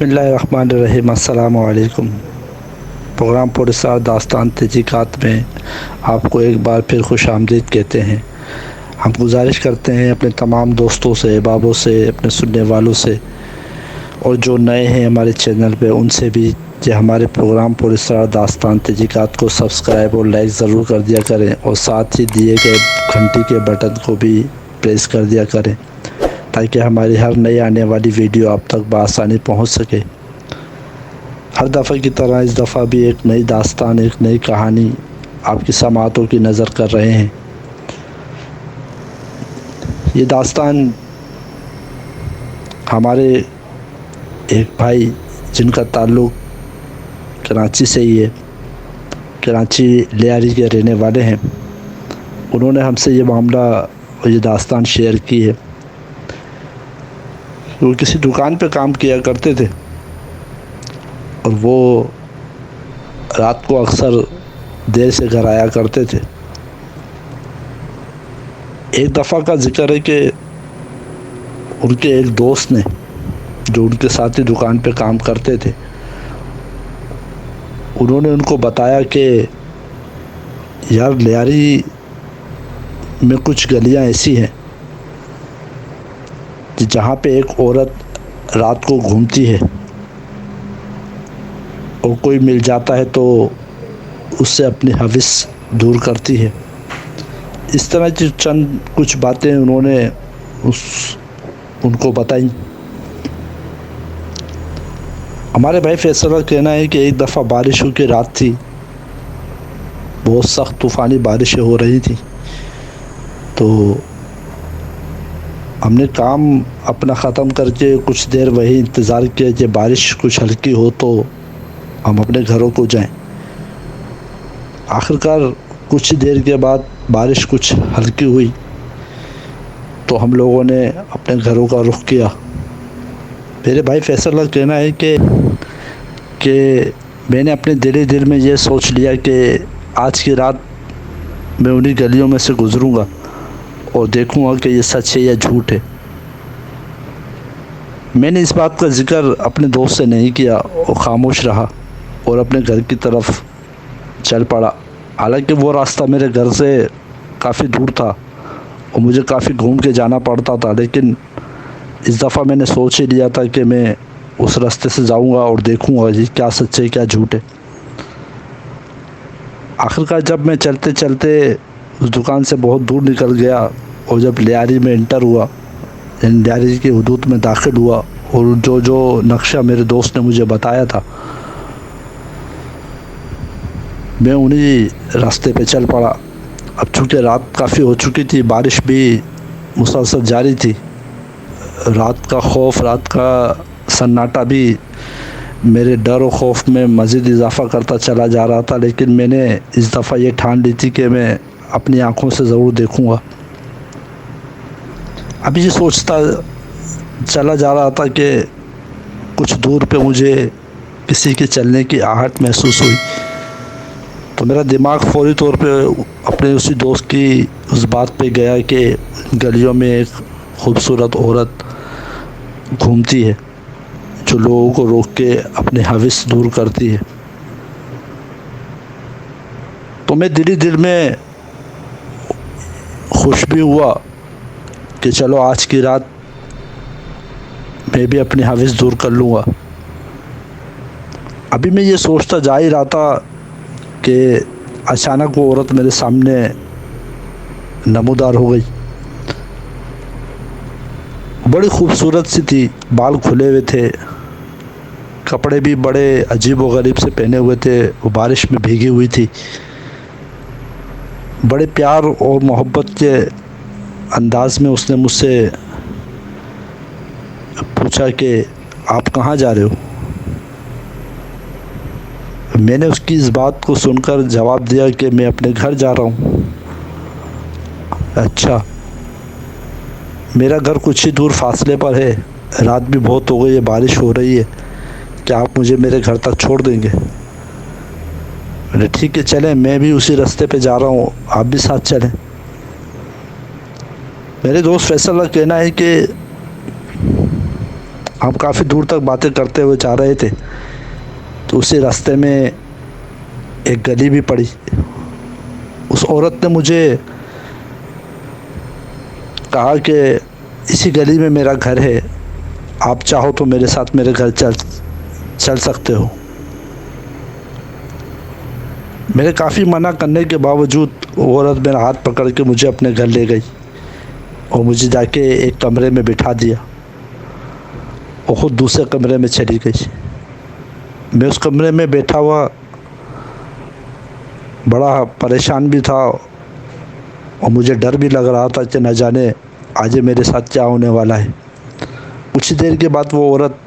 बिस्मिल्लाहिर्रहमानिर्रहीम। अस्सलामु अलैकुम। प्रोग्राम पुरस्कार दास्तान तहक़ीक़ात में आपको एक बार फिर खुश आमदीद कहते हैं। हम गुजारिश करते हैं अपने तमाम दोस्तों से, अहबाबों से, अपने सुनने वालों से और जो नए हैं हमारे चैनल पे उनसे भी कि हमारे प्रोग्राम पुरस्कार दास्तान तहक़ीक़ात को सब्सक्राइब और लाइक ज़रूर कर दिया करें और साथ ही दिए गए घंटी के बटन को भी प्रेस कर दिया करें ताकि हमारी हर नई आने वाली वीडियो आप तक बआसानी पहुंच सके। हर दफ़ा की तरह इस दफ़ा भी एक नई दास्तान, एक नई कहानी आपकी समाअतों की नज़र कर रहे हैं। ये दास्तान हमारे एक भाई जिनका ताल्लुक़ कराची से ही है, कराची लियारी के रहने वाले हैं, उन्होंने हमसे ये मामला और ये दास्तान शेयर की है। वो किसी दुकान पे काम किया करते थे और वो रात को अक्सर देर से घर आया करते थे। एक दफ़ा का ज़िक्र है कि उनके एक दोस्त ने, जो उनके साथ ही दुकान पे काम करते थे, उन्होंने उनको बताया कि यार लियारी में कुछ गलियां ऐसी हैं कि जहाँ पे एक औरत रात को घूमती है और कोई मिल जाता है तो उससे अपनी हविस दूर करती है। इस तरह की चंद कुछ बातें उन्होंने उनको बताई। हमारे भाई फैसल का कहना है कि एक दफ़ा बारिशों की रात थी, बहुत सख्त तूफ़ानी बारिशें हो रही थी, तो हमने काम अपना ख़त्म करके कुछ देर वही इंतज़ार किया कि बारिश कुछ हल्की हो तो हम अपने घरों को जाएं। आखिरकार कुछ ही देर के बाद बारिश कुछ हल्की हुई तो हम लोगों ने अपने घरों का रुख किया। मेरे भाई फैसल का कहना है कि मैंने अपने दिल में ये सोच लिया कि आज की रात मैं उन्हीं गलियों में से गुज़रूँगा और देखूँगा कि ये सच है या झूठ है। मैंने इस बात का ज़िक्र अपने दोस्त से नहीं किया और ख़ामोश रहा और अपने घर की तरफ चल पड़ा। हालांकि वो रास्ता मेरे घर से काफ़ी दूर था और मुझे काफ़ी घूम के जाना पड़ता था, लेकिन इस दफ़ा मैंने सोच ही लिया था कि मैं उस रास्ते से जाऊंगा और देखूंगा जी क्या सच है क्या झूठ है। आखिरकार जब मैं चलते चलते उस दुकान से बहुत दूर निकल गया और जब लियारी में इंटर हुआ, लियारी की हुदूद में दाखिल हुआ और जो नक्शा मेरे दोस्त ने मुझे बताया था, मैं उन्हीं रास्ते पे चल पड़ा। अब चूँकि रात काफ़ी हो चुकी थी, बारिश भी मुसलसल जारी थी, रात का खौफ, रात का सन्नाटा भी मेरे डर और खौफ में मज़ीद इजाफ़ा करता चला जा रहा था। लेकिन मैंने इस दफ़ा ये ठान ली थी कि मैं अपनी आँखों से ज़रूर देखूँगा। अभी ये सोचता चला जा रहा था कि कुछ दूर पे मुझे किसी के चलने की आहट महसूस हुई, तो मेरा दिमाग फ़ौरी तौर पे अपने उसी दोस्त की उस बात पे गया कि गलियों में एक खूबसूरत औरत घूमती है जो लोगों को रोक के अपने हविस दूर करती है। तो मैं दिल में खुश भी हुआ कि चलो आज की रात मैं भी अपनी हविस दूर कर लूँगा। अभी मैं ये सोचता जा ही रहा था कि अचानक वो औरत मेरे सामने नमूदार हो गई। बड़ी खूबसूरत सी थी, बाल खुले हुए थे, कपड़े भी बड़े अजीब व गरीब से पहने हुए थे, वो बारिश में भीगी हुई थी। बड़े प्यार और मोहब्बत के अंदाज में उसने मुझसे पूछा कि आप कहाँ जा रहे हो। मैंने उसकी इस बात को सुनकर जवाब दिया कि मैं अपने घर जा रहा हूँ। अच्छा, मेरा घर कुछ ही दूर फासले पर है, रात भी बहुत हो गई है, बारिश हो रही है, क्या आप मुझे मेरे घर तक छोड़ देंगे। मैंने ठीक है चलें, मैं भी उसी रास्ते पे जा रहा हूँ, आप भी साथ चलें। मेरे दोस्त फैसल का कहना है कि हम काफ़ी दूर तक बातें करते हुए जा रहे थे, तो उसी रास्ते में एक गली भी पड़ी। उस औरत ने मुझे कहा कि इसी गली में मेरा घर है, आप चाहो तो मेरे साथ मेरे घर चल सकते हो। मेरे काफ़ी मना करने के बावजूद वो औरत मेरा हाथ पकड़ के मुझे अपने घर ले गई और मुझे जाके एक कमरे में बिठा दिया और ख़ुद दूसरे कमरे में चली गई। मैं उस कमरे में बैठा हुआ बड़ा परेशान भी था और मुझे डर भी लग रहा था कि न जाने आज मेरे साथ क्या होने वाला है। कुछ ही देर के बाद वो औरत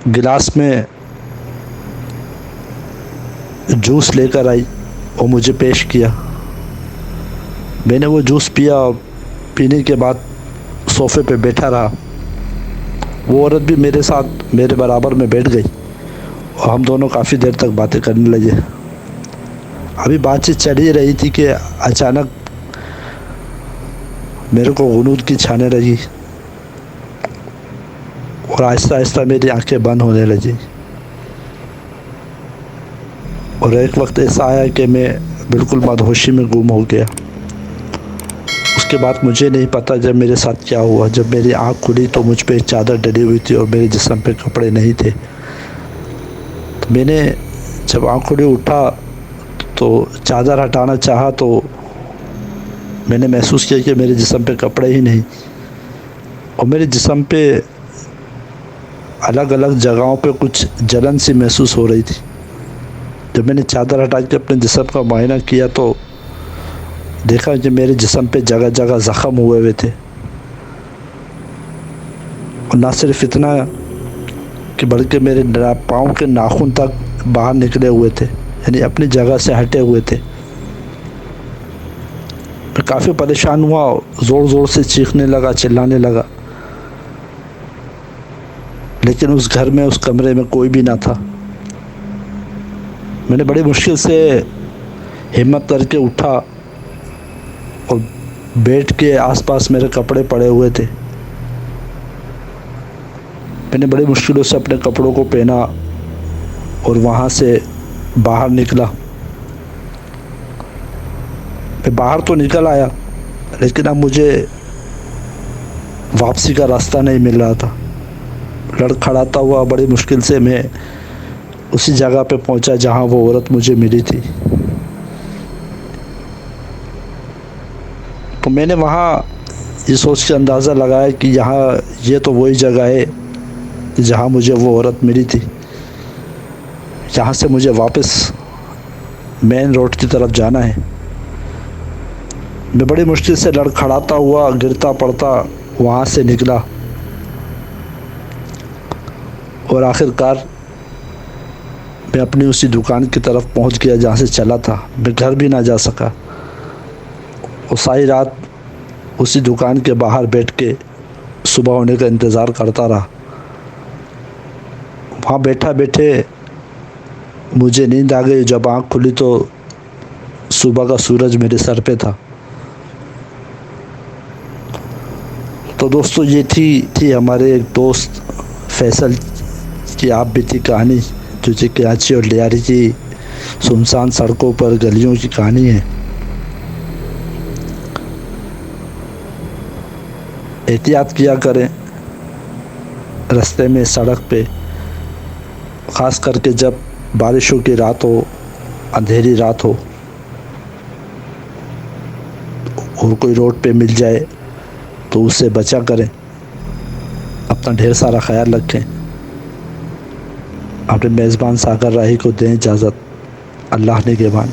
गिलास में जूस लेकर आई और मुझे पेश किया। मैंने वो जूस पिया और पीने के बाद सोफ़े पे बैठा रहा। वो औरत भी मेरे साथ मेरे बराबर में बैठ गई और हम दोनों काफ़ी देर तक बातें करने लगे। अभी बातचीत चल ही रही थी कि अचानक मेरे को गुनूद की छाने लगी और आहिस्ता आहिस्ता मेरी आंखें बंद होने लगी। और एक वक्त ऐसा आया कि मैं बिल्कुल मदहोशी में गुम हो गया। उसके बाद मुझे नहीं पता जब मेरे साथ क्या हुआ। जब मेरी आँख खुली तो मुझ पे चादर डली हुई थी और मेरे जिस्म पे कपड़े नहीं थे। तो मैंने जब आँख खुली उठा तो चादर हटाना चाहा तो मैंने महसूस किया कि मेरे जिस्म पे कपड़े ही नहीं और मेरे जिस्म पे अलग अलग जगहों पे कुछ जलन सी महसूस हो रही थी। जब मैंने चादर हटा के अपने जिस्म का मुआयना किया तो देखा कि मेरे जिस्म पे जगह जगह ज़ख़म हुए हुए थे और ना सिर्फ इतना कि बल्कि मेरे पाँव के नाखून तक बाहर निकले हुए थे, यानी अपनी जगह से हटे हुए थे। मैं काफ़ी परेशान हुआ, ज़ोर ज़ोर से चीखने लगा, चिल्लाने लगा, लेकिन उस घर में, उस कमरे में कोई भी ना था। मैंने बड़ी मुश्किल से हिम्मत करके उठा और बेड के आसपास मेरे कपड़े पड़े हुए थे। मैंने बड़ी मुश्किलों से अपने कपड़ों को पहना और वहाँ से बाहर निकला। मैं बाहर तो निकल आया, लेकिन अब मुझे वापसी का रास्ता नहीं मिल रहा था। लड़खड़ाता हुआ बड़ी मुश्किल से मैं उसी जगह पे पहुंचा जहां वो औरत मुझे मिली थी। तो मैंने वहाँ ये सोच के अंदाज़ा लगाया कि ये तो वही जगह है जहाँ मुझे वो औरत मिली थी। यहाँ से मुझे वापस मेन रोड की तरफ जाना है। मैं बड़ी मुश्किल से लड़खड़ाता हुआ, गिरता पड़ता वहाँ से निकला और आखिरकार मैं अपनी उसी दुकान की तरफ पहुँच गया जहाँ से चला था। मैं घर भी ना जा सका और सारी रात उसी दुकान के बाहर बैठ के सुबह होने का इंतज़ार करता रहा। वहाँ बैठा बैठे मुझे नींद आ गई। जब आँख खुली तो सुबह का सूरज मेरे सर पे था। तो दोस्तों, ये थी हमारे एक दोस्त फैसल की आप बीती कहानी, जो कि कराची और लियारी की सुनसान सड़कों पर गलियों की कहानी है। एहतियात किया करें रास्ते में, सड़क पे, ख़ास करके जब बारिशों की रात हो, अंधेरी रात हो और कोई रोड पे मिल जाए तो उससे बचा करें। अपना ढेर सारा ख्याल रखें। अपने मेज़बान सागर राही को दें इजाज़त। अल्लाह ने के बान।